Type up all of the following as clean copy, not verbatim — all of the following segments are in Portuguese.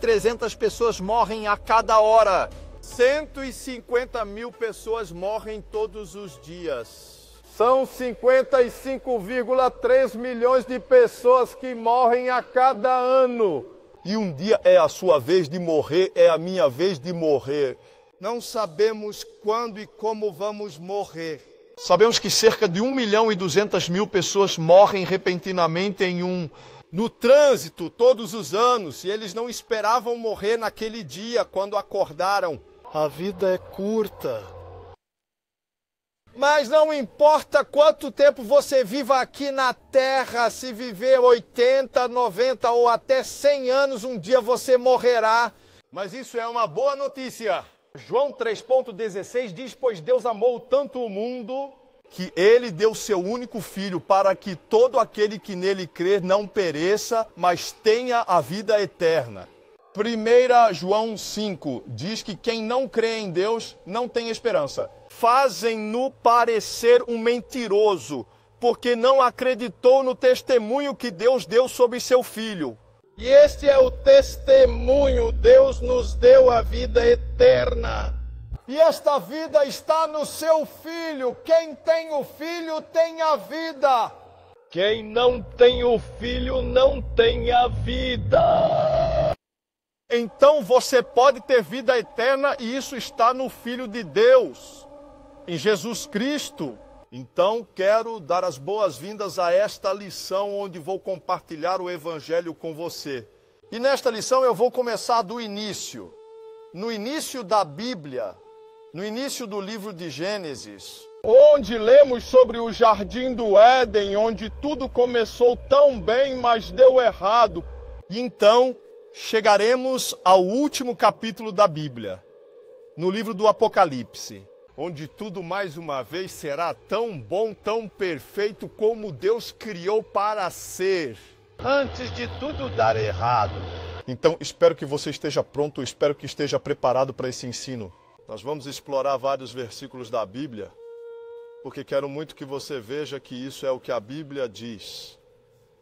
1.300 pessoas morrem a cada hora. 150 mil pessoas morrem todos os dias. São 55,3 milhões de pessoas que morrem a cada ano. E um dia é a sua vez de morrer, é a minha vez de morrer. Não sabemos quando e como vamos morrer. Sabemos que cerca de 1.200.000 pessoas morrem repentinamente no trânsito todos os anos, e eles não esperavam morrer naquele dia quando acordaram. A vida é curta. Mas não importa quanto tempo você viva aqui na Terra, se viver 80, 90 ou até 100 anos, um dia você morrerá. Mas isso é uma boa notícia. João 3,16 diz, pois Deus amou tanto o mundo que ele deu seu único filho para que todo aquele que nele crer não pereça, mas tenha a vida eterna. 1 João 5 diz que quem não crê em Deus não tem esperança. Fazem-no parecer um mentiroso, porque não acreditou no testemunho que Deus deu sobre seu filho. E este é o testemunho, Deus nos deu a vida eterna. E esta vida está no seu Filho. Quem tem o Filho tem a vida. Quem não tem o Filho não tem a vida. Então você pode ter vida eterna e isso está no Filho de Deus, em Jesus Cristo. Então quero dar as boas-vindas a esta lição onde vou compartilhar o Evangelho com você. E nesta lição eu vou começar do início. No início da Bíblia, no início do livro de Gênesis, onde lemos sobre o Jardim do Éden, onde tudo começou tão bem, mas deu errado. E então chegaremos ao último capítulo da Bíblia, no livro do Apocalipse, onde tudo mais uma vez será tão bom, tão perfeito como Deus criou para ser, antes de tudo dar errado. Então espero que você esteja pronto, espero que esteja preparado para esse ensino. Nós vamos explorar vários versículos da Bíblia, porque quero muito que você veja que isso é o que a Bíblia diz,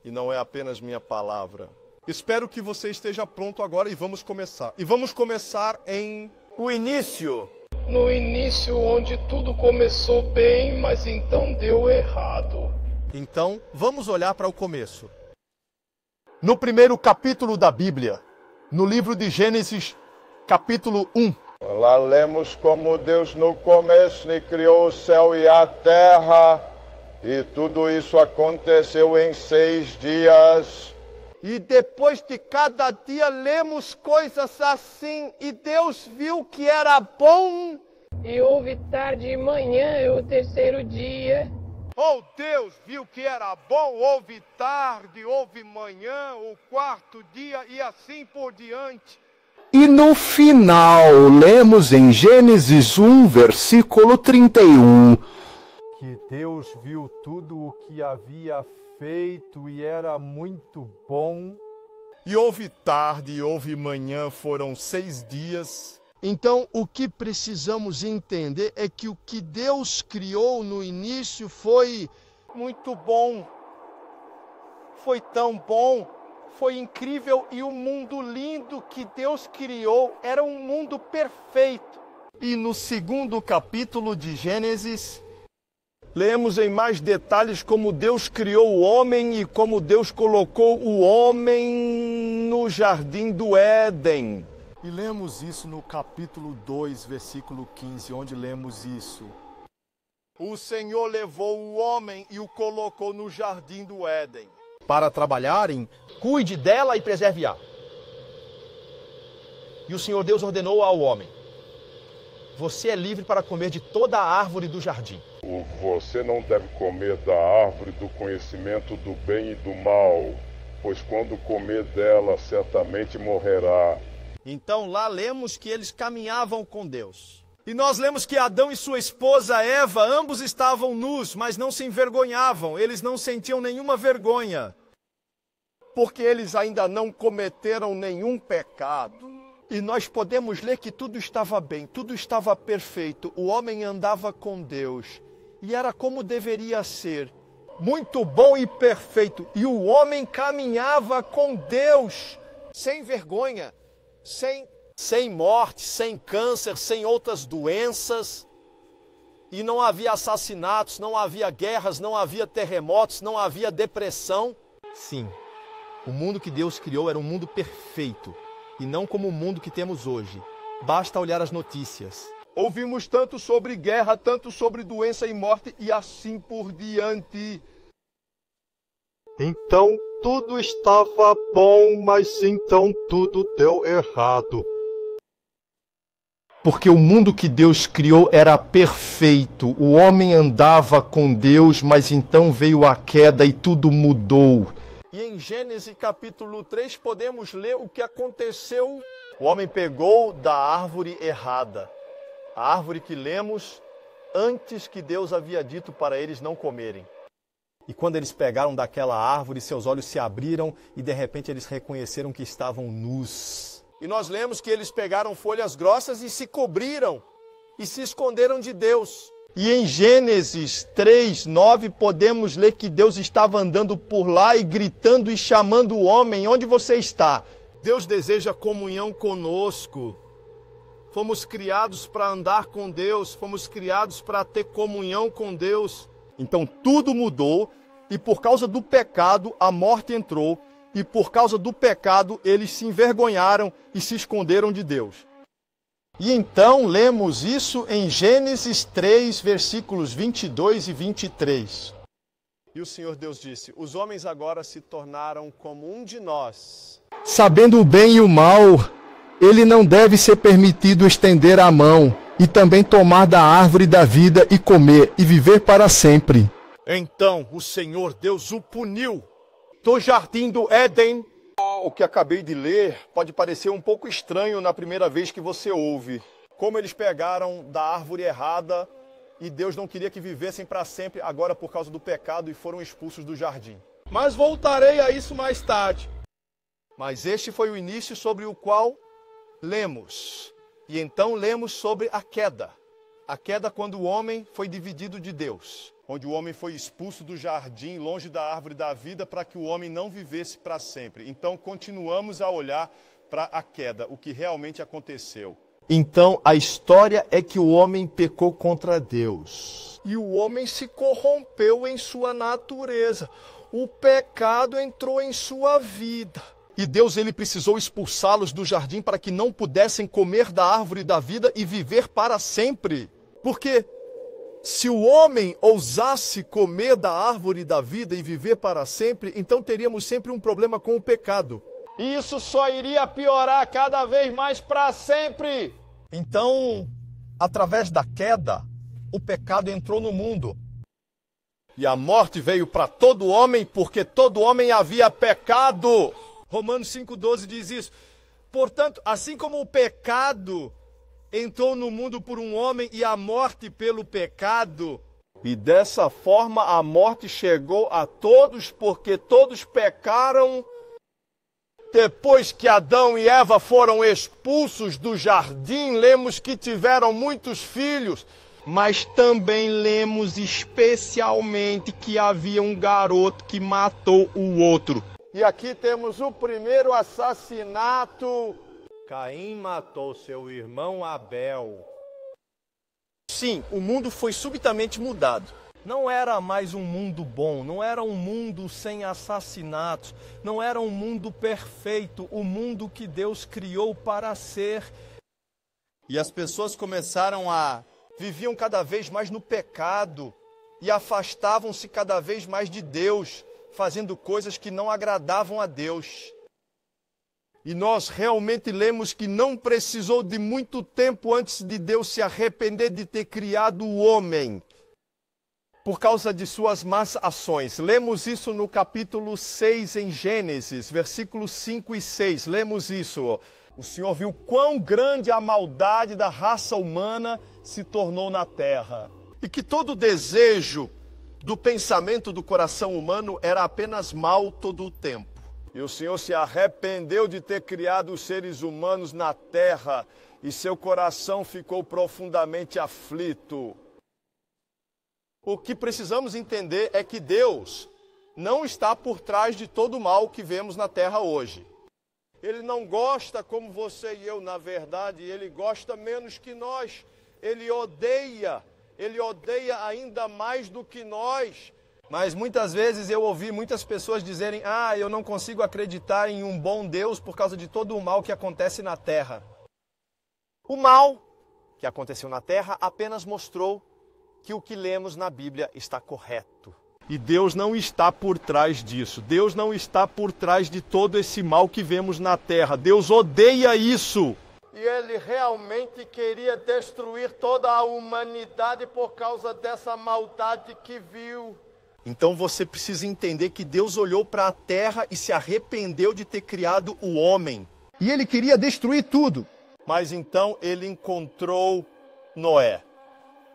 e não é apenas minha palavra. Espero que você esteja pronto agora e vamos começar. E vamos começar em o início. No início, onde tudo começou bem, mas então deu errado. Então, vamos olhar para o começo. No primeiro capítulo da Bíblia, no livro de Gênesis, capítulo 1. Lá lemos como Deus no começo criou o céu e a terra, e tudo isso aconteceu em 6 dias. E depois de cada dia lemos coisas assim, e Deus viu que era bom. E houve tarde e manhã, o terceiro dia. Oh, Deus viu que era bom, houve tarde, houve manhã, o quarto dia e assim por diante. E no final, lemos em Gênesis 1, versículo 31. Que Deus viu tudo o que havia feito e era muito bom. E houve tarde e houve manhã, foram 6 dias. Então, o que precisamos entender é que o que Deus criou no início foi muito bom. Foi tão bom. Foi incrível, e o mundo lindo que Deus criou era um mundo perfeito. E no segundo capítulo de Gênesis, lemos em mais detalhes como Deus criou o homem e como Deus colocou o homem no Jardim do Éden. E lemos isso no capítulo 2, versículo 15, onde lemos isso. O Senhor levou o homem e o colocou no Jardim do Éden. Para trabalharem, cuide dela e preserve-a. E o Senhor Deus ordenou ao homem: você é livre para comer de toda a árvore do jardim. Você não deve comer da árvore do conhecimento do bem e do mal, pois quando comer dela, certamente morrerá. Então lá lemos que eles caminhavam com Deus. E nós lemos que Adão e sua esposa Eva, ambos estavam nus, mas não se envergonhavam, eles não sentiam nenhuma vergonha, porque eles ainda não cometeram nenhum pecado. E nós podemos ler que tudo estava bem, tudo estava perfeito, o homem andava com Deus, e era como deveria ser, muito bom e perfeito, e o homem caminhava com Deus, sem vergonha. sem morte, sem câncer, sem outras doenças. E não havia assassinatos, não havia guerras, não havia terremotos, não havia depressão. Sim, o mundo que Deus criou era um mundo perfeito, e não como o mundo que temos hoje. Basta olhar as notícias. Ouvimos tanto sobre guerra, tanto sobre doença e morte, e assim por diante. Então tudo estava bom, mas então tudo deu errado. Porque o mundo que Deus criou era perfeito. O homem andava com Deus, mas então veio a queda e tudo mudou. E em Gênesis capítulo 3 podemos ler o que aconteceu. O homem pegou da árvore errada. A árvore que lemos antes que Deus havia dito para eles não comerem. E quando eles pegaram daquela árvore, seus olhos se abriram e de repente eles reconheceram que estavam nus. E nós lemos que eles pegaram folhas grossas e se cobriram e se esconderam de Deus. E em Gênesis 3:9 podemos ler que Deus estava andando por lá e gritando e chamando o homem: onde você está? Deus deseja comunhão conosco. Fomos criados para andar com Deus, fomos criados para ter comunhão com Deus. Então tudo mudou e por causa do pecado a morte entrou. E por causa do pecado, eles se envergonharam e se esconderam de Deus. E então lemos isso em Gênesis 3, versículos 22 e 23. E o Senhor Deus disse: os homens agora se tornaram como um de nós. Sabendo o bem e o mal, ele não deve ser permitido estender a mão e também tomar da árvore da vida e comer e viver para sempre. Então o Senhor Deus o puniu do jardim do Éden. O que acabei de ler pode parecer um pouco estranho na primeira vez que você ouve. Como eles pegaram da árvore errada e Deus não queria que vivessem para sempre, agora por causa do pecado, e foram expulsos do jardim. Mas voltarei a isso mais tarde. Mas este foi o início sobre o qual lemos. E então lemos sobre a queda. A queda quando o homem foi dividido de Deus. Onde o homem foi expulso do jardim, longe da árvore da vida, para que o homem não vivesse para sempre. Então, continuamos a olhar para a queda, o que realmente aconteceu. Então, a história é que o homem pecou contra Deus. E o homem se corrompeu em sua natureza. O pecado entrou em sua vida. E Deus ele precisou expulsá-los do jardim para que não pudessem comer da árvore da vida e viver para sempre. Porque se o homem ousasse comer da árvore da vida e viver para sempre, então teríamos sempre um problema com o pecado. E isso só iria piorar cada vez mais para sempre. Então, através da queda, o pecado entrou no mundo. E a morte veio para todo homem, porque todo homem havia pecado. Romanos 5,12 diz isso. Portanto, assim como o pecado entrou no mundo por um homem e a morte pelo pecado, e dessa forma a morte chegou a todos, porque todos pecaram. Depois que Adão e Eva foram expulsos do jardim, lemos que tiveram muitos filhos, mas também lemos especialmente que havia um garoto que matou o outro. E aqui temos o primeiro assassinato. Caim matou seu irmão Abel. Sim, o mundo foi subitamente mudado. Não era mais um mundo bom, não era um mundo sem assassinatos, não era um mundo perfeito, o mundo que Deus criou para ser. E as pessoas viviam cada vez mais no pecado e afastavam-se cada vez mais de Deus, fazendo coisas que não agradavam a Deus. E nós realmente lemos que não precisou de muito tempo antes de Deus se arrepender de ter criado o homem por causa de suas más ações. Lemos isso no capítulo 6 em Gênesis, versículos 5 e 6. Lemos isso. O Senhor viu quão grande a maldade da raça humana se tornou na terra. E que todo desejo do pensamento do coração humano era apenas mal todo o tempo. E o Senhor se arrependeu de ter criado os seres humanos na terra, e seu coração ficou profundamente aflito. O que precisamos entender é que Deus não está por trás de todo o mal que vemos na terra hoje. Ele não gosta como você e eu, na verdade, ele gosta menos que nós. Ele odeia ainda mais do que nós. Mas muitas vezes eu ouvi muitas pessoas dizerem: eu não consigo acreditar em um bom Deus por causa de todo o mal que acontece na terra. O mal que aconteceu na terra apenas mostrou que o que lemos na Bíblia está correto. E Deus não está por trás disso. Deus não está por trás de todo esse mal que vemos na terra. Deus odeia isso. E ele realmente queria destruir toda a humanidade por causa dessa maldade que viu. Então você precisa entender que Deus olhou para a terra e se arrependeu de ter criado o homem. E ele queria destruir tudo. Mas então ele encontrou Noé.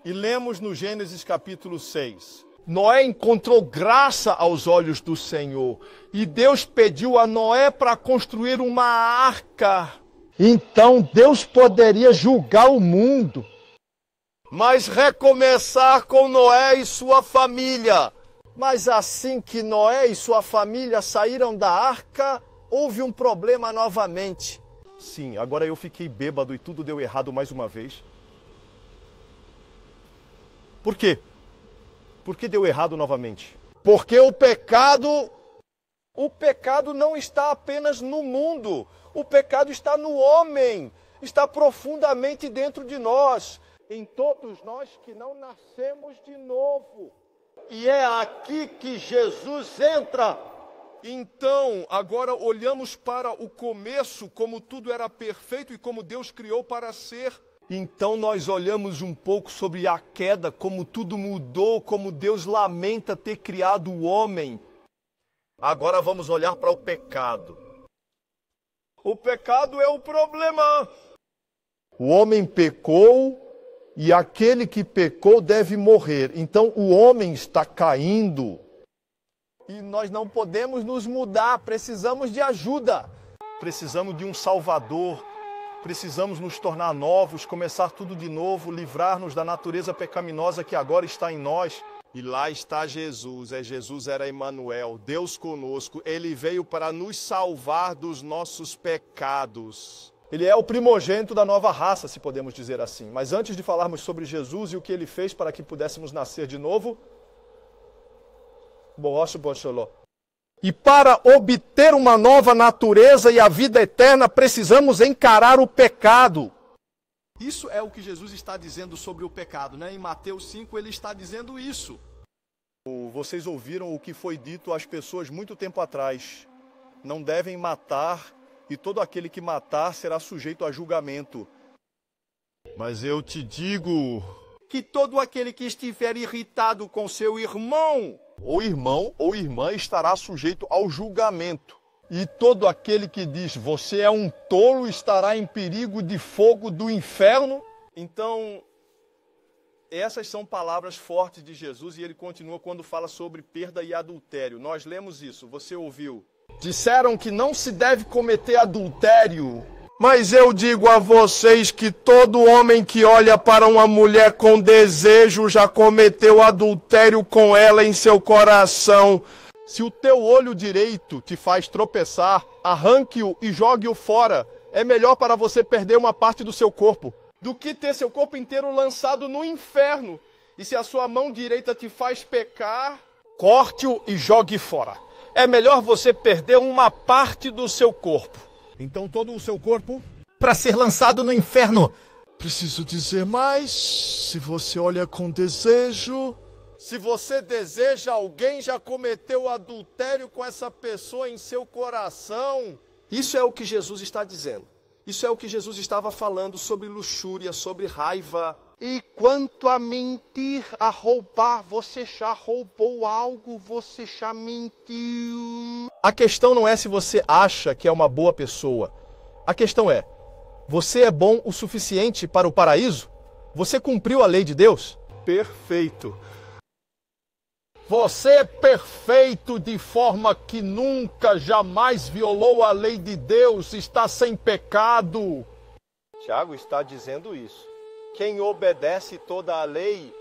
E lemos no Gênesis capítulo 6. Noé encontrou graça aos olhos do Senhor. E Deus pediu a Noé para construir uma arca. Então Deus poderia julgar o mundo. Mas recomeçar com Noé e sua família. Mas assim que Noé e sua família saíram da arca, houve um problema novamente. Sim, agora eu fiquei bêbado e tudo deu errado mais uma vez. Por quê? Por que deu errado novamente? Porque o pecado não está apenas no mundo. O pecado está no homem. Está profundamente dentro de nós. Em todos nós que não nascemos de novo. E é aqui que Jesus entra. Então, agora olhamos para o começo, como tudo era perfeito e como Deus criou para ser. Então nós olhamos um pouco sobre a queda, como tudo mudou, como Deus lamenta ter criado o homem. Agora vamos olhar para o pecado. O pecado é o problema. O homem pecou e aquele que pecou deve morrer. Então o homem está caindo. E nós não podemos nos mudar, precisamos de ajuda. Precisamos de um Salvador. Precisamos nos tornar novos, começar tudo de novo, livrar-nos da natureza pecaminosa que agora está em nós. E lá está Jesus. Jesus era Emanuel, Deus conosco. Ele veio para nos salvar dos nossos pecados. Ele é o primogênito da nova raça, se podemos dizer assim. Mas antes de falarmos sobre Jesus e o que ele fez para que pudéssemos nascer de novo, e para obter uma nova natureza e a vida eterna, precisamos encarar o pecado. Isso é o que Jesus está dizendo sobre o pecado, né? Em Mateus 5 ele está dizendo isso. Vocês ouviram o que foi dito às pessoas muito tempo atrás. Não devem matar, e todo aquele que matar será sujeito a julgamento. Mas eu te digo que todo aquele que estiver irritado com seu irmão ou irmã estará sujeito ao julgamento. E todo aquele que diz, você é um tolo, estará em perigo de fogo do inferno. Então, essas são palavras fortes de Jesus e ele continua quando fala sobre perda e adultério. Nós lemos isso, você ouviu. Disseram que não se deve cometer adultério. Mas eu digo a vocês que todo homem que olha para uma mulher com desejo já cometeu adultério com ela em seu coração. Se o teu olho direito te faz tropeçar, arranque-o e jogue-o fora. É melhor para você perder uma parte do seu corpo do que ter seu corpo inteiro lançado no inferno. E se a sua mão direita te faz pecar, corte-o e jogue fora. É melhor você perder uma parte do seu corpo. Então todo o seu corpo para ser lançado no inferno. Preciso dizer mais, se você olha com desejo, se você deseja alguém, já cometeu adultério com essa pessoa em seu coração. Isso é o que Jesus está dizendo. Isso é o que Jesus estava falando sobre luxúria, sobre raiva. E quanto a mentir, a roubar, você já roubou algo, você já mentiu. A questão não é se você acha que é uma boa pessoa. A questão é, você é bom o suficiente para o paraíso? Você cumpriu a lei de Deus? Perfeito. Você é perfeito de forma que nunca, jamais violou a lei de Deus, está sem pecado. Tiago está dizendo isso. Quem obedece toda a lei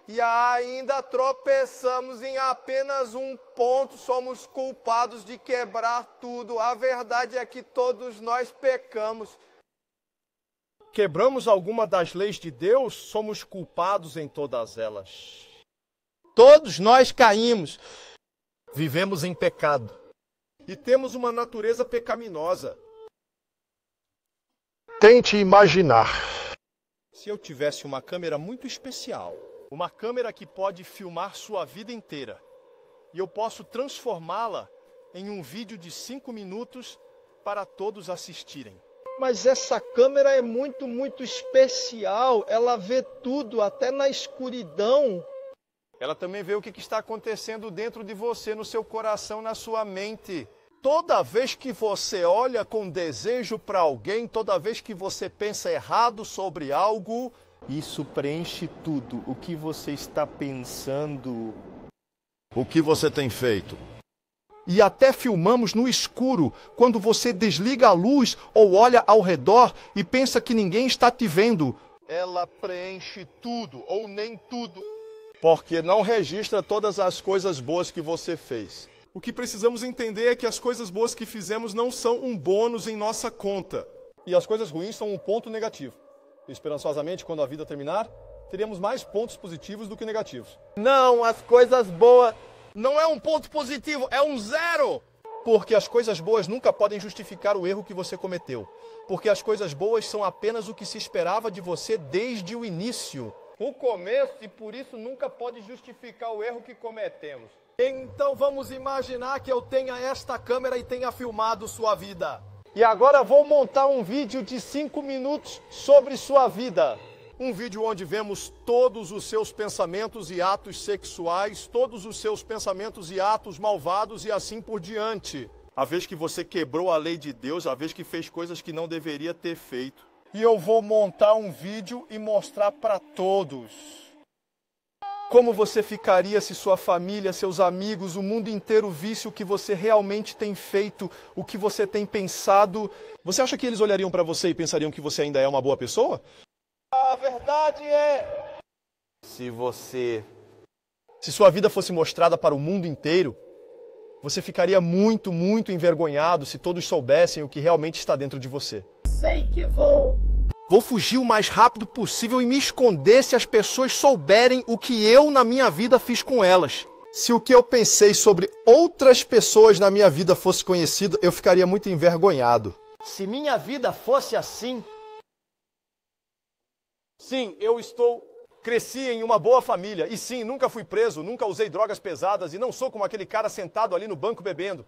E ainda tropeçamos em apenas um ponto, somos culpados de quebrar tudo. A verdade é que todos nós pecamos. Quebramos alguma das leis de Deus, somos culpados em todas elas. Todos nós caímos. Vivemos em pecado. E temos uma natureza pecaminosa. Tente imaginar. Se eu tivesse uma câmera muito especial, uma câmera que pode filmar sua vida inteira, e eu posso transformá-la em um vídeo de 5 minutos para todos assistirem. Mas essa câmera é muito especial. Ela vê tudo, até na escuridão. Ela também vê o que está acontecendo dentro de você, no seu coração, na sua mente. Toda vez que você olha com desejo para alguém, toda vez que você pensa errado sobre algo, isso preenche tudo. O que você está pensando? O que você tem feito? E até filmamos no escuro, quando você desliga a luz ou olha ao redor e pensa que ninguém está te vendo. Ela preenche tudo, ou nem tudo. Porque não registra todas as coisas boas que você fez. O que precisamos entender é que as coisas boas que fizemos não são um bônus em nossa conta. E as coisas ruins são um ponto negativo. Esperançosamente, quando a vida terminar, teremos mais pontos positivos do que negativos. Não, as coisas boas não é um ponto positivo, é um 0. Porque as coisas boas nunca podem justificar o erro que você cometeu. Porque as coisas boas são apenas o que se esperava de você desde o início. O começo, e por isso nunca pode justificar o erro que cometemos. Então vamos imaginar que eu tenha esta câmera e tenha filmado sua vida. E agora vou montar um vídeo de 5 minutos sobre sua vida. Um vídeo onde vemos todos os seus pensamentos e atos sexuais, todos os seus pensamentos e atos malvados e assim por diante. A vez que você quebrou a lei de Deus, a vez que fez coisas que não deveria ter feito. E eu vou montar um vídeo e mostrar para todos. Como você ficaria se sua família, seus amigos, o mundo inteiro visse o que você realmente tem feito, o que você tem pensado? Você acha que eles olhariam para você e pensariam que você ainda é uma boa pessoa? A verdade é... Se sua vida fosse mostrada para o mundo inteiro, você ficaria muito envergonhado se todos soubessem o que realmente está dentro de você. Sei que vou. Vou fugir o mais rápido possível e me esconder se as pessoas souberem o que eu na minha vida fiz com elas. Se o que eu pensei sobre outras pessoas na minha vida fosse conhecido, eu ficaria muito envergonhado. Se minha vida fosse assim... Sim, cresci em uma boa família. E sim, nunca fui preso, nunca usei drogas pesadas e não sou como aquele cara sentado ali no banco bebendo.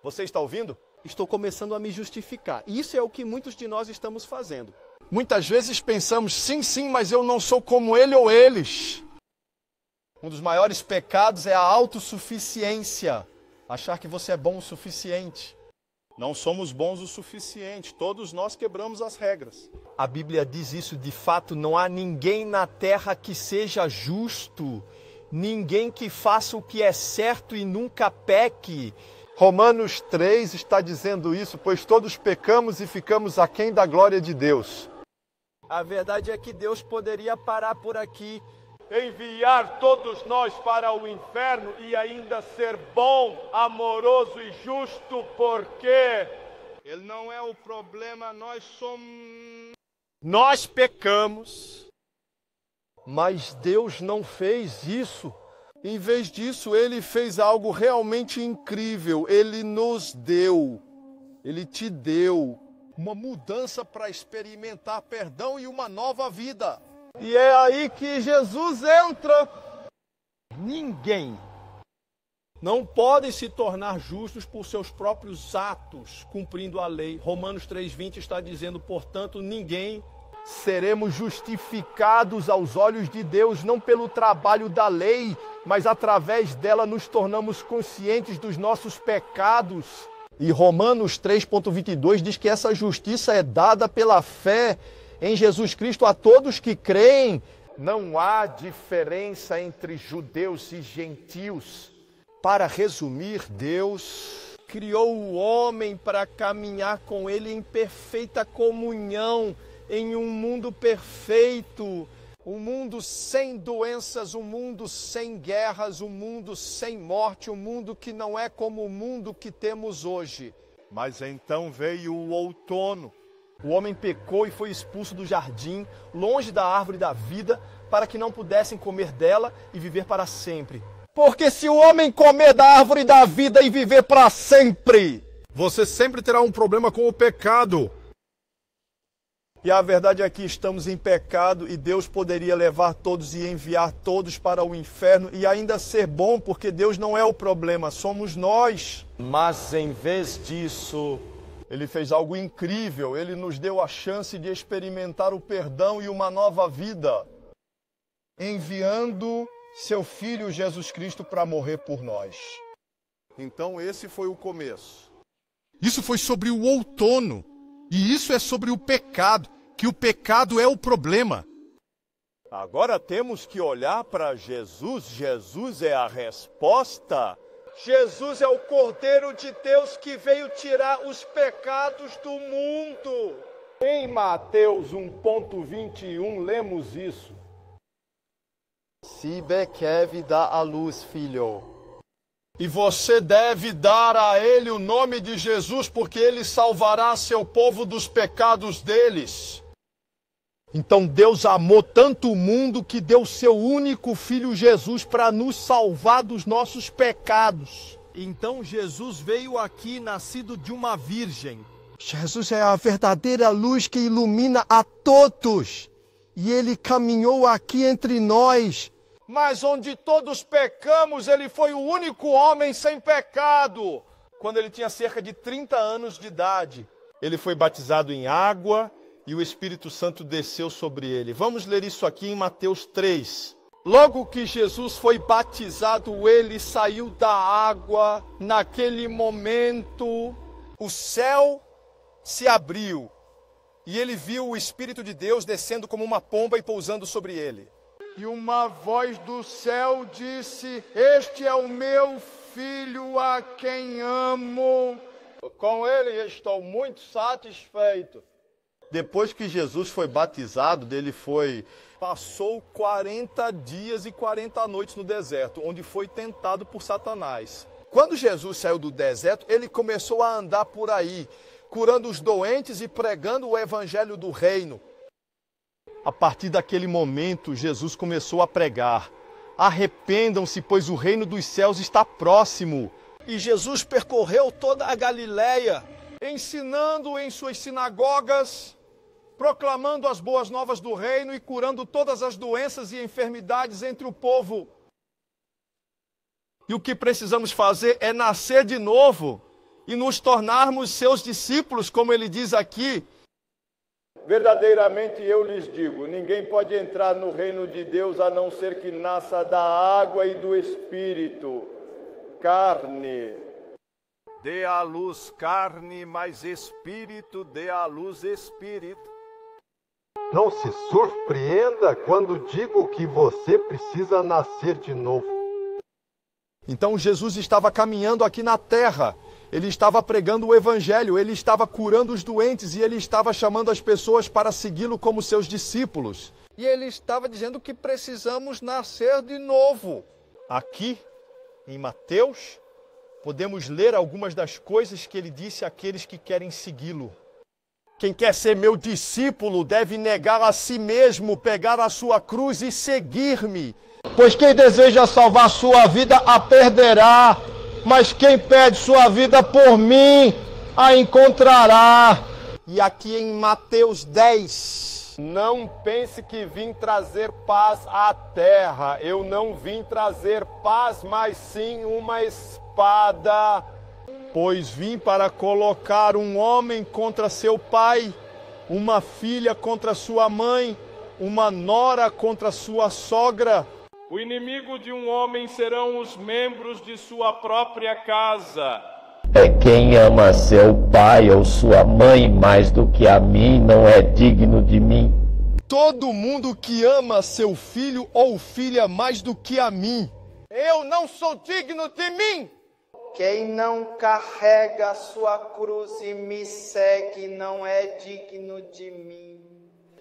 Você está ouvindo? Estou começando a me justificar. Isso é o que muitos de nós estamos fazendo. Muitas vezes pensamos, sim, mas eu não sou como ele ou eles. Um dos maiores pecados é a autossuficiência. Achar que você é bom o suficiente. Não somos bons o suficiente. Todos nós quebramos as regras. A Bíblia diz isso de fato. Não há ninguém na terra que seja justo. Ninguém que faça o que é certo e nunca peque. Romanos 3 está dizendo isso, pois todos pecamos e ficamos aquém da glória de Deus. A verdade é que Deus poderia parar por aqui, enviar todos nós para o inferno e ainda ser bom, amoroso e justo, porque Ele não é o problema, nós pecamos, mas Deus não fez isso. Em vez disso, Ele fez algo realmente incrível. Ele nos deu, Ele te deu uma mudança para experimentar perdão e uma nova vida. E é aí que Jesus entra. Ninguém não pode se tornar justos por seus próprios atos, cumprindo a lei. Romanos 3:20 está dizendo, portanto, ninguém... Seremos justificados aos olhos de Deus, não pelo trabalho da lei, mas através dela nos tornamos conscientes dos nossos pecados. E Romanos 3:22 diz que essa justiça é dada pela fé em Jesus Cristo a todos que creem. Não há diferença entre judeus e gentios. Para resumir, Deus criou o homem para caminhar com Ele em perfeita comunhão, em um mundo perfeito. Um mundo sem doenças, um mundo sem guerras, um mundo sem morte, um mundo que não é como o mundo que temos hoje. Mas então veio o outono. O homem pecou e foi expulso do jardim, longe da árvore da vida, para que não pudessem comer dela e viver para sempre. Porque se o homem comer da árvore da vida e viver para sempre, você sempre terá um problema com o pecado. E a verdade é que estamos em pecado e Deus poderia levar todos e enviar todos para o inferno e ainda ser bom, porque Deus não é o problema, somos nós. Mas em vez disso, Ele fez algo incrível, Ele nos deu a chance de experimentar o perdão e uma nova vida, enviando seu Filho Jesus Cristo para morrer por nós. Então esse foi o começo. Isso foi sobre o outono. E isso é sobre o pecado, que o pecado é o problema. Agora temos que olhar para Jesus. Jesus é a resposta. Jesus é o Cordeiro de Deus que veio tirar os pecados do mundo. Em Mateus 1:21 lemos isso. Sibe Kev dá à luz, filho. E você deve dar a ele o nome de Jesus, porque ele salvará seu povo dos pecados deles. Então Deus amou tanto o mundo que deu seu único filho Jesus para nos salvar dos nossos pecados. Então Jesus veio aqui nascido de uma virgem. Jesus é a verdadeira luz que ilumina a todos. E ele caminhou aqui entre nós. Mas onde todos pecamos, ele foi o único homem sem pecado. Quando ele tinha cerca de 30 anos de idade, ele foi batizado em água e o Espírito Santo desceu sobre ele. Vamos ler isso aqui em Mateus 3. Logo que Jesus foi batizado, ele saiu da água. Naquele momento, o céu se abriu e ele viu o Espírito de Deus descendo como uma pomba e pousando sobre ele. E uma voz do céu disse: Este é o meu filho a quem amo. Com ele estou muito satisfeito. Depois que Jesus foi batizado, passou 40 dias e 40 noites no deserto, onde foi tentado por Satanás. Quando Jesus saiu do deserto, ele começou a andar por aí, curando os doentes e pregando o evangelho do reino. A partir daquele momento, Jesus começou a pregar: arrependam-se, pois o reino dos céus está próximo. E Jesus percorreu toda a Galileia, ensinando em suas sinagogas, proclamando as boas novas do reino e curando todas as doenças e enfermidades entre o povo. E o que precisamos fazer é nascer de novo e nos tornarmos seus discípulos, como ele diz aqui. Verdadeiramente eu lhes digo, ninguém pode entrar no reino de Deus a não ser que nasça da água e do Espírito. Carne dê à luz carne, mas Espírito dê à luz Espírito. Não se surpreenda quando digo que você precisa nascer de novo. Então Jesus estava caminhando aqui na terra. Ele estava pregando o evangelho, ele estava curando os doentes e ele estava chamando as pessoas para segui-lo como seus discípulos. E ele estava dizendo que precisamos nascer de novo. Aqui, em Mateus, podemos ler algumas das coisas que ele disse àqueles que querem segui-lo. Quem quer ser meu discípulo deve negar a si mesmo, pegar a sua cruz e seguir-me. Pois quem deseja salvar sua vida a perderá, mas quem perde sua vida por mim a encontrará. E aqui em Mateus 10. Não pense que vim trazer paz à terra. Eu não vim trazer paz, mas sim uma espada. Pois vim para colocar um homem contra seu pai, uma filha contra sua mãe, uma nora contra sua sogra. O inimigo de um homem serão os membros de sua própria casa. É quem ama seu pai ou sua mãe mais do que a mim não é digno de mim. Todo mundo que ama seu filho ou filha mais do que a mim, eu não sou digno de mim. Quem não carrega a sua cruz e me segue não é digno de mim.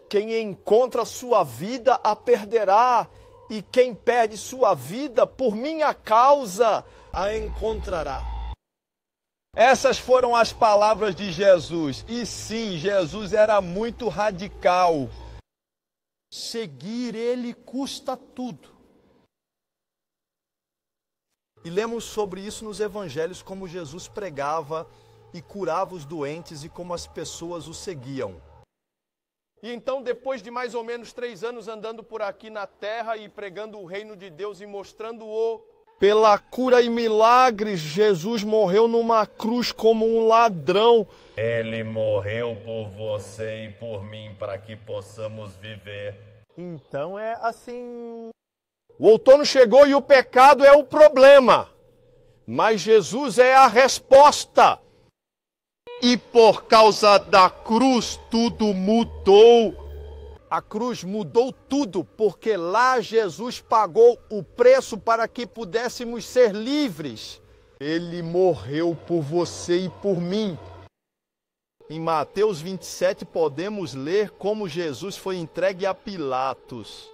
Quem encontra sua vida a perderá, e quem perde sua vida por minha causa a encontrará. Essas foram as palavras de Jesus. E sim, Jesus era muito radical. Seguir ele custa tudo. E lemos sobre isso nos evangelhos, como Jesus pregava e curava os doentes e como as pessoas o seguiam. E então, depois de mais ou menos 3 anos andando por aqui na terra e pregando o reino de Deus e mostrando-o, pela cura e milagres, Jesus morreu numa cruz como um ladrão. Ele morreu por você e por mim para que possamos viver. Então é assim. O outono chegou e o pecado é o problema, mas Jesus é a resposta. E por causa da cruz tudo mudou. A cruz mudou tudo, porque lá Jesus pagou o preço para que pudéssemos ser livres. Ele morreu por você e por mim. Em Mateus 27 podemos ler como Jesus foi entregue a Pilatos.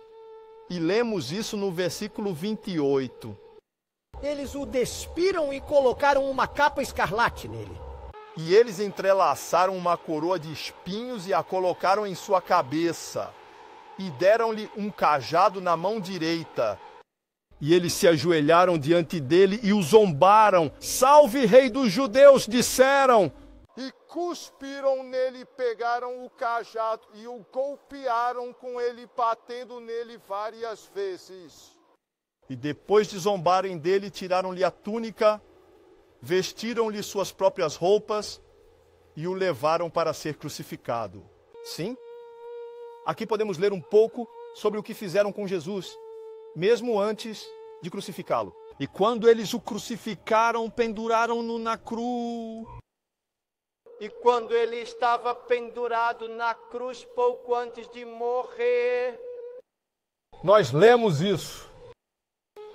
E lemos isso no versículo 28. Eles o despiram e colocaram uma capa escarlate nele. E eles entrelaçaram uma coroa de espinhos e a colocaram em sua cabeça. E deram-lhe um cajado na mão direita. E eles se ajoelharam diante dele e o zombaram. Salve, rei dos judeus, disseram. E cuspiram nele, pegaram o cajado e o golpearam com ele, batendo nele várias vezes. E depois de zombarem dele, tiraram-lhe a túnica, vestiram-lhe suas próprias roupas e o levaram para ser crucificado. Sim, aqui podemos ler um pouco sobre o que fizeram com Jesus, mesmo antes de crucificá-lo. E quando eles o crucificaram, penduraram-no na cruz. E quando ele estava pendurado na cruz, pouco antes de morrer, nós lemos isso.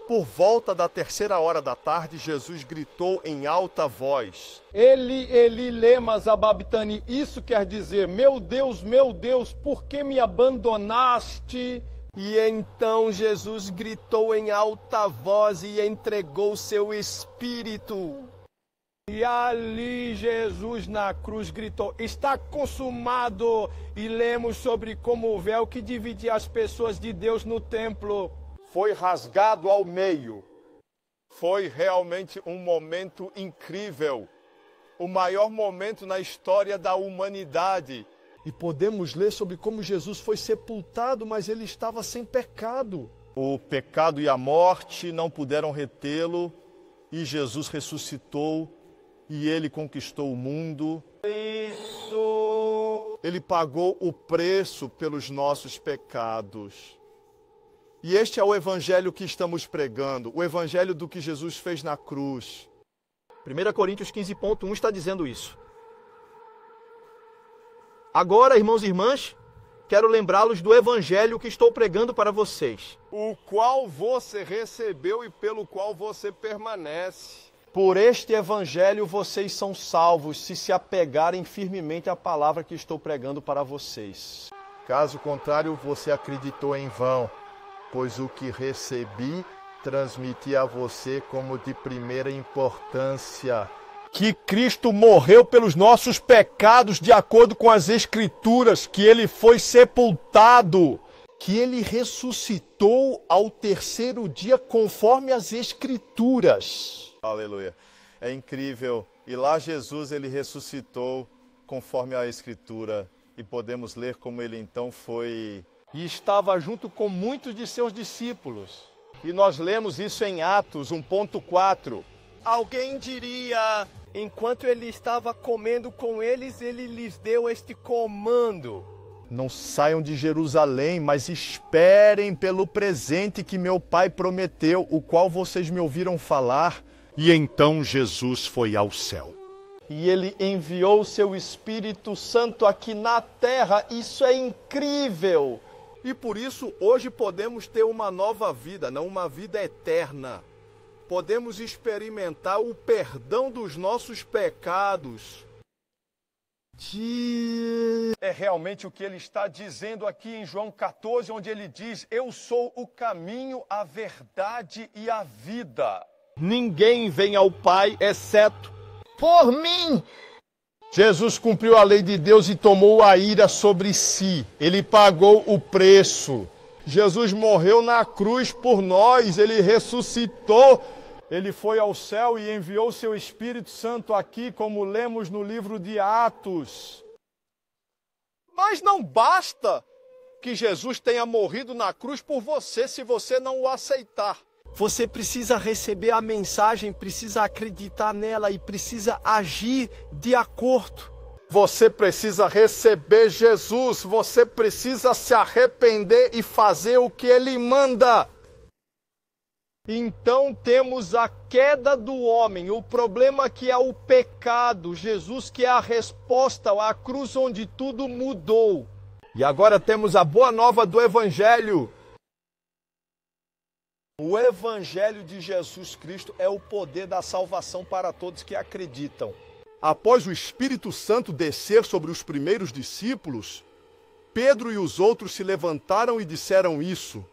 Por volta da 3ª da tarde, Jesus gritou em alta voz: Eli, lema sabachthani. Isso quer dizer, meu Deus, por que me abandonaste? E então Jesus gritou em alta voz e entregou seu espírito. E ali Jesus na cruz gritou, está consumado. E lemos sobre como o véu que dividia as pessoas de Deus no templo foi rasgado ao meio. Foi realmente um momento incrível. O maior momento na história da humanidade. E podemos ler sobre como Jesus foi sepultado, mas ele estava sem pecado. O pecado e a morte não puderam retê-lo. E Jesus ressuscitou. E ele conquistou o mundo. Ele pagou o preço pelos nossos pecados. E este é o evangelho que estamos pregando, o evangelho do que Jesus fez na cruz. 1 Coríntios 15.1 está dizendo isso. Agora, irmãos e irmãs, quero lembrá-los do evangelho que estou pregando para vocês. O qual você recebeu e pelo qual você permanece. Por este evangelho vocês são salvos, se apegarem firmemente à palavra que estou pregando para vocês. Caso contrário, você acreditou em vão, pois o que recebi, transmiti a você como de primeira importância. Que Cristo morreu pelos nossos pecados de acordo com as Escrituras, que ele foi sepultado, que ele ressuscitou ao 3º dia conforme as Escrituras. Aleluia. É incrível. E lá Jesus, ele ressuscitou conforme a Escritura. E podemos ler como ele então foi... E estava junto com muitos de seus discípulos. E nós lemos isso em Atos 1.4. Alguém diria, enquanto ele estava comendo com eles, ele lhes deu este comando. Não saiam de Jerusalém, mas esperem pelo presente que meu Pai prometeu, o qual vocês me ouviram falar. E então Jesus foi ao céu. E ele enviou seu Espírito Santo aqui na terra. Isso é incrível. E por isso hoje podemos ter uma nova vida, não uma vida eterna. Podemos experimentar o perdão dos nossos pecados. É realmente o que ele está dizendo aqui em João 14, onde ele diz: eu sou o caminho, a verdade e a vida. Ninguém vem ao Pai exceto por mim. Jesus cumpriu a lei de Deus e tomou a ira sobre si. Ele pagou o preço. Jesus morreu na cruz por nós, ele ressuscitou. Ele foi ao céu e enviou seu Espírito Santo aqui, como lemos no livro de Atos. Mas não basta que Jesus tenha morrido na cruz por você, se você não o aceitar. Você precisa receber a mensagem, precisa acreditar nela e precisa agir de acordo. Você precisa receber Jesus, você precisa se arrepender e fazer o que ele manda. Então temos a queda do homem, o problema que é o pecado, Jesus que é a resposta, a cruz onde tudo mudou. E agora temos a boa nova do Evangelho. O Evangelho de Jesus Cristo é o poder da salvação para todos que acreditam. Após o Espírito Santo descer sobre os primeiros discípulos, Pedro e os outros se levantaram e disseram isso.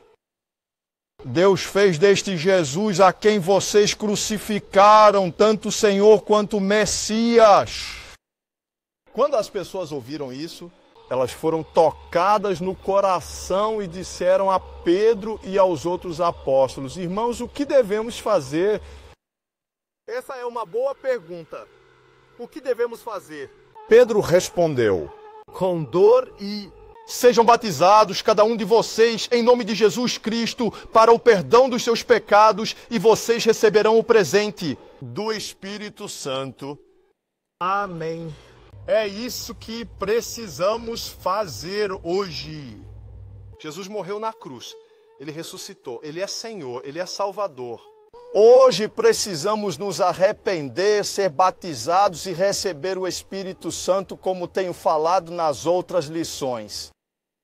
Deus fez deste Jesus a quem vocês crucificaram, tanto o Senhor quanto o Messias. Quando as pessoas ouviram isso, elas foram tocadas no coração e disseram a Pedro e aos outros apóstolos: irmãos, o que devemos fazer? Essa é uma boa pergunta. O que devemos fazer? Pedro respondeu: com dor e sejam batizados cada um de vocês em nome de Jesus Cristo para o perdão dos seus pecados e vocês receberão o presente do Espírito Santo. Amém. É isso que precisamos fazer hoje. Jesus morreu na cruz, ele ressuscitou, ele é Senhor, ele é Salvador. Hoje precisamos nos arrepender, ser batizados e receber o Espírito Santo, como tenho falado nas outras lições.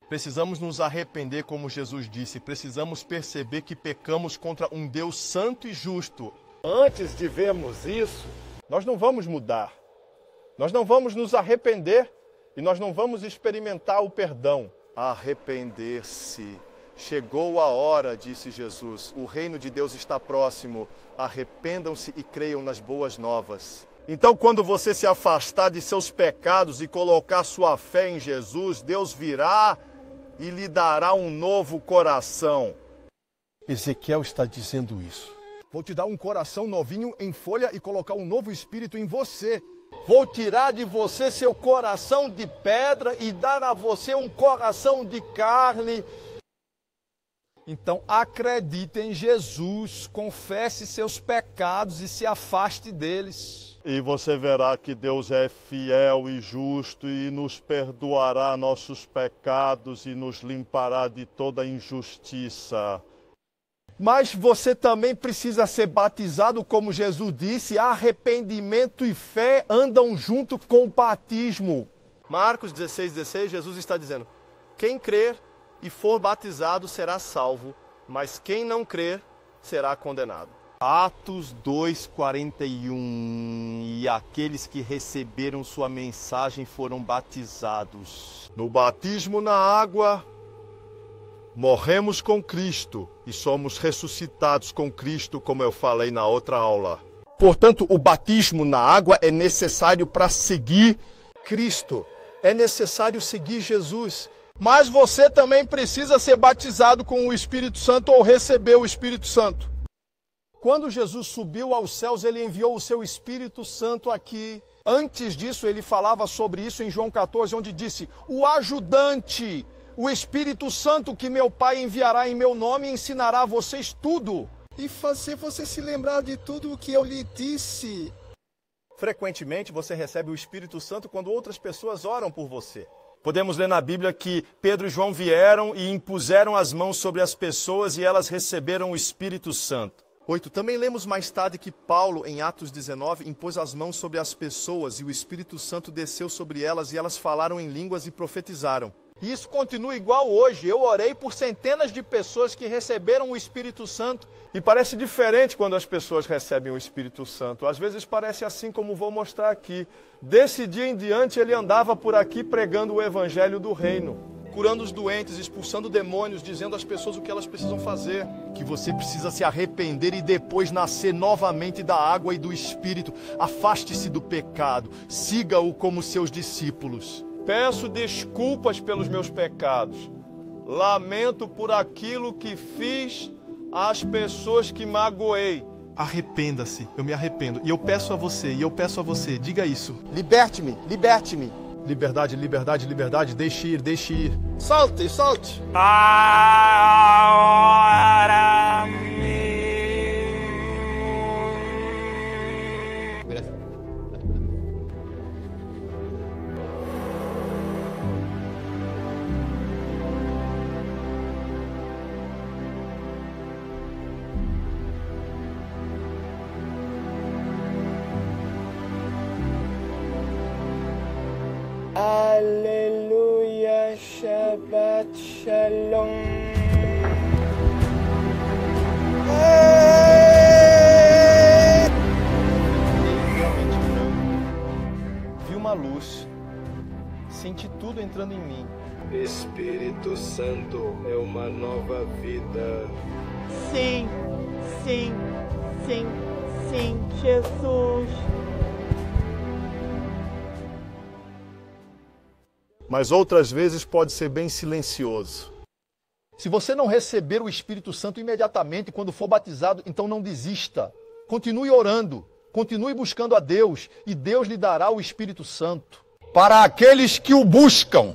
Precisamos nos arrepender, como Jesus disse, precisamos perceber que pecamos contra um Deus santo e justo. Antes de vermos isso, nós não vamos mudar, nós não vamos nos arrepender e nós não vamos experimentar o perdão. Arrepender-se. Chegou a hora, disse Jesus, o reino de Deus está próximo, arrependam-se e creiam nas boas novas. Então, quando você se afastar de seus pecados e colocar sua fé em Jesus, Deus virá e lhe dará um novo coração. Ezequiel está dizendo isso. Vou te dar um coração novinho em folha e colocar um novo espírito em você. Vou tirar de você seu coração de pedra e dar a você um coração de carne. Então acredite em Jesus, confesse seus pecados e se afaste deles. E você verá que Deus é fiel e justo e nos perdoará nossos pecados e nos limpará de toda injustiça. Mas você também precisa ser batizado, como Jesus disse, arrependimento e fé andam junto com o batismo. Marcos 16:16, Jesus está dizendo: quem crer e for batizado será salvo, mas quem não crer será condenado. Atos 2:41, e aqueles que receberam sua mensagem foram batizados. No batismo na água, morremos com Cristo e somos ressuscitados com Cristo, como eu falei na outra aula. Portanto, o batismo na água é necessário para seguir Cristo. É necessário seguir Jesus. Mas você também precisa ser batizado com o Espírito Santo ou receber o Espírito Santo. Quando Jesus subiu aos céus, ele enviou o seu Espírito Santo aqui. Antes disso, ele falava sobre isso em João 14, onde disse: o ajudante, o Espírito Santo que meu Pai enviará em meu nome, ensinará a vocês tudo. E fazer você se lembrar de tudo o que eu lhe disse. Frequentemente, você recebe o Espírito Santo quando outras pessoas oram por você. Podemos ler na Bíblia que Pedro e João vieram e impuseram as mãos sobre as pessoas e elas receberam o Espírito Santo. 8. Também lemos mais tarde que Paulo, em Atos 19, impôs as mãos sobre as pessoas e o Espírito Santo desceu sobre elas e elas falaram em línguas e profetizaram. E isso continua igual hoje. Eu orei por centenas de pessoas que receberam o Espírito Santo. E parece diferente quando as pessoas recebem o Espírito Santo. Às vezes parece assim como vou mostrar aqui. Desse dia em diante ele andava por aqui pregando o Evangelho do Reino, curando os doentes, expulsando demônios, dizendo às pessoas o que elas precisam fazer. Que você precisa se arrepender e depois nascer novamente da água e do Espírito. Afaste-se do pecado, siga-o como seus discípulos. Peço desculpas pelos meus pecados. Lamento por aquilo que fiz às pessoas que magoei. Arrependa-se, eu me arrependo. E eu peço a você, diga isso. Liberte-me, liberte-me. Liberdade, liberdade, liberdade, deixe ir, deixe ir. Solte, solte. Aleluia, Shabbat Shalom. Vi uma luz, senti tudo entrando em mim. Espírito Santo é uma nova vida. Sim, sim, sim, sim, Jesus. Mas outras vezes pode ser bem silencioso. Se você não receber o Espírito Santo imediatamente quando for batizado, então não desista. Continue orando, continue buscando a Deus e Deus lhe dará o Espírito Santo. Para aqueles que o buscam.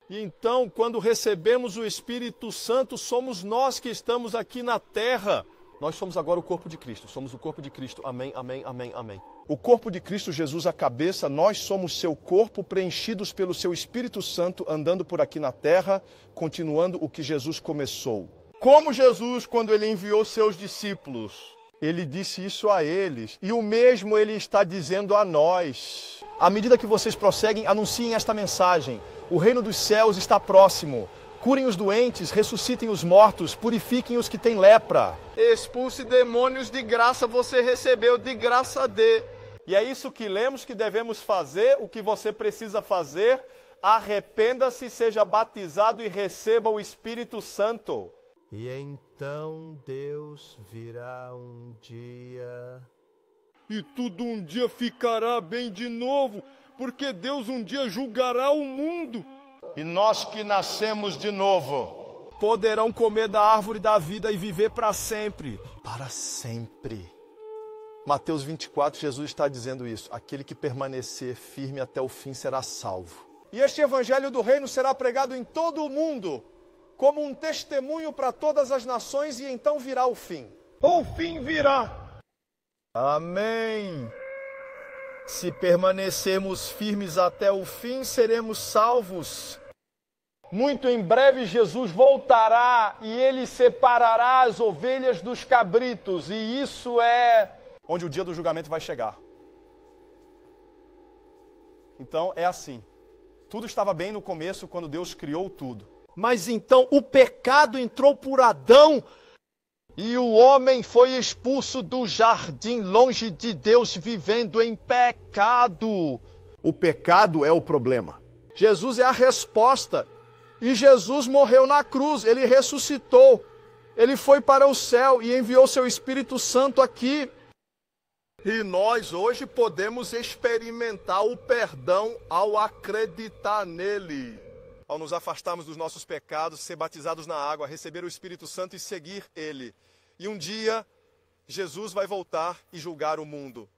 E então, quando recebemos o Espírito Santo, somos nós que estamos aqui na terra. Nós somos agora o corpo de Cristo, somos o corpo de Cristo. Amém, amém, amém, amém. O corpo de Cristo, Jesus a cabeça, nós somos seu corpo, preenchidos pelo seu Espírito Santo, andando por aqui na terra, continuando o que Jesus começou. Como Jesus, quando ele enviou seus discípulos, ele disse isso a eles, e o mesmo ele está dizendo a nós. À medida que vocês prosseguem, anunciem esta mensagem. O reino dos céus está próximo. Curem os doentes, ressuscitem os mortos, purifiquem os que têm lepra. Expulse demônios, de graça você recebeu, de graça dê. E é isso que lemos que devemos fazer, o que você precisa fazer. Arrependa-se, seja batizado e receba o Espírito Santo. E então Deus virá um dia... E tudo um dia ficará bem de novo, porque Deus um dia julgará o mundo. E nós que nascemos de novo poderão comer da árvore da vida e viver para sempre. Para sempre. Mateus 24, Jesus está dizendo isso. Aquele que permanecer firme até o fim será salvo. E este evangelho do reino será pregado em todo o mundo, como um testemunho para todas as nações, e então virá o fim. O fim virá. Amém. Se permanecermos firmes até o fim, seremos salvos. Muito em breve Jesus voltará e ele separará as ovelhas dos cabritos. E isso é onde o dia do julgamento vai chegar. Então é assim. Tudo estava bem no começo quando Deus criou tudo. Mas então o pecado entrou por Adão. E o homem foi expulso do jardim, longe de Deus, vivendo em pecado. O pecado é o problema. Jesus é a resposta. E Jesus morreu na cruz, ele ressuscitou. Ele foi para o céu e enviou seu Espírito Santo aqui. E nós hoje podemos experimentar o perdão ao acreditar nele. Ao nos afastarmos dos nossos pecados, ser batizados na água, receber o Espírito Santo e seguir ele. E um dia, Jesus vai voltar e julgar o mundo.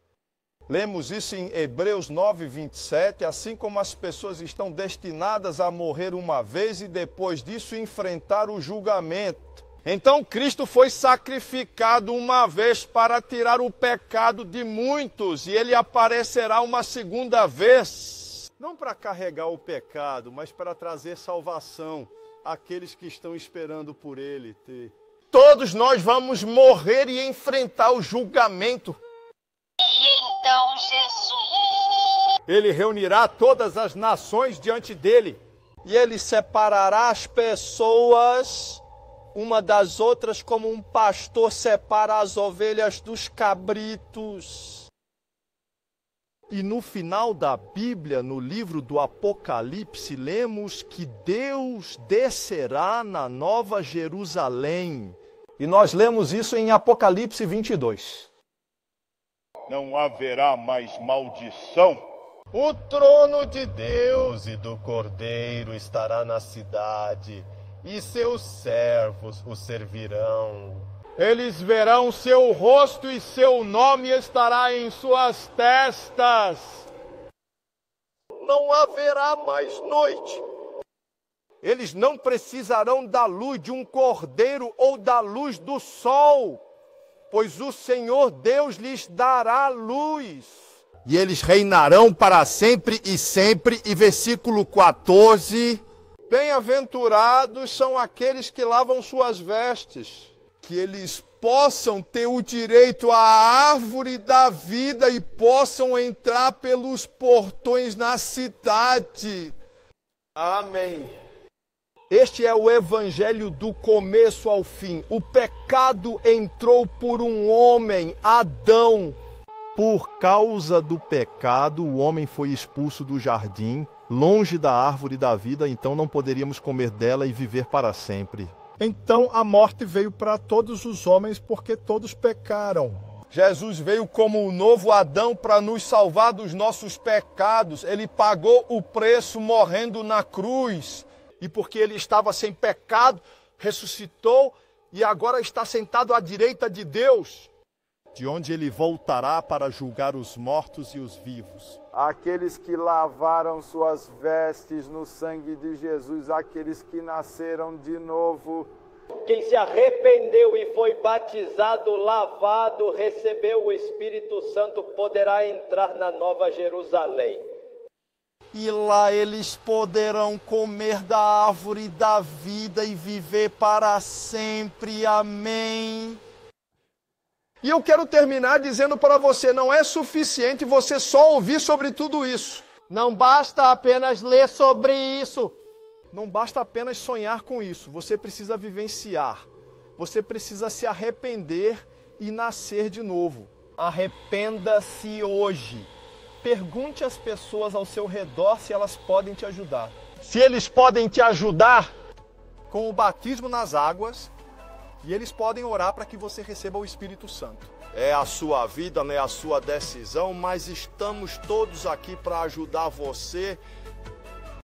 Lemos isso em Hebreus 9, 27, assim como as pessoas estão destinadas a morrer uma vez e depois disso enfrentar o julgamento. Então Cristo foi sacrificado uma vez para tirar o pecado de muitos e ele aparecerá uma segunda vez. Não para carregar o pecado, mas para trazer salvação àqueles que estão esperando por ele. Todos nós vamos morrer e enfrentar o julgamento. E então Jesus... Ele reunirá todas as nações diante dele. E ele separará as pessoas uma das outras, como um pastor separa as ovelhas dos cabritos. E no final da Bíblia, no livro do Apocalipse, lemos que Deus descerá na Nova Jerusalém. E nós lemos isso em Apocalipse 22. Não haverá mais maldição. O trono de Deus e do Cordeiro estará na cidade, e seus servos o servirão. Eles verão seu rosto e seu nome estará em suas testas. Não haverá mais noite. Eles não precisarão da luz de um cordeiro ou da luz do sol, pois o Senhor Deus lhes dará luz. E eles reinarão para sempre e sempre. E versículo 14. Bem-aventurados são aqueles que lavam suas vestes, que eles possam ter o direito à árvore da vida e possam entrar pelos portões na cidade. Amém. Este é o evangelho do começo ao fim. O pecado entrou por um homem, Adão. Por causa do pecado, o homem foi expulso do jardim, longe da árvore da vida, então não poderíamos comer dela e viver para sempre. Então a morte veio para todos os homens, porque todos pecaram. Jesus veio como o novo Adão para nos salvar dos nossos pecados. Ele pagou o preço morrendo na cruz. E porque ele estava sem pecado, ressuscitou e agora está sentado à direita de Deus, de onde ele voltará para julgar os mortos e os vivos. Aqueles que lavaram suas vestes no sangue de Jesus, aqueles que nasceram de novo. Quem se arrependeu e foi batizado, lavado, recebeu o Espírito Santo, poderá entrar na Nova Jerusalém. E lá eles poderão comer da árvore da vida e viver para sempre. Amém. E eu quero terminar dizendo para você, não é suficiente você só ouvir sobre tudo isso. Não basta apenas ler sobre isso. Não basta apenas sonhar com isso. Você precisa vivenciar. Você precisa se arrepender e nascer de novo. Arrependa-se hoje. Pergunte às pessoas ao seu redor se elas podem te ajudar. Se eles podem te ajudar com o batismo nas águas, e eles podem orar para que você receba o Espírito Santo. É a sua vida, não é a sua decisão, mas estamos todos aqui para ajudar você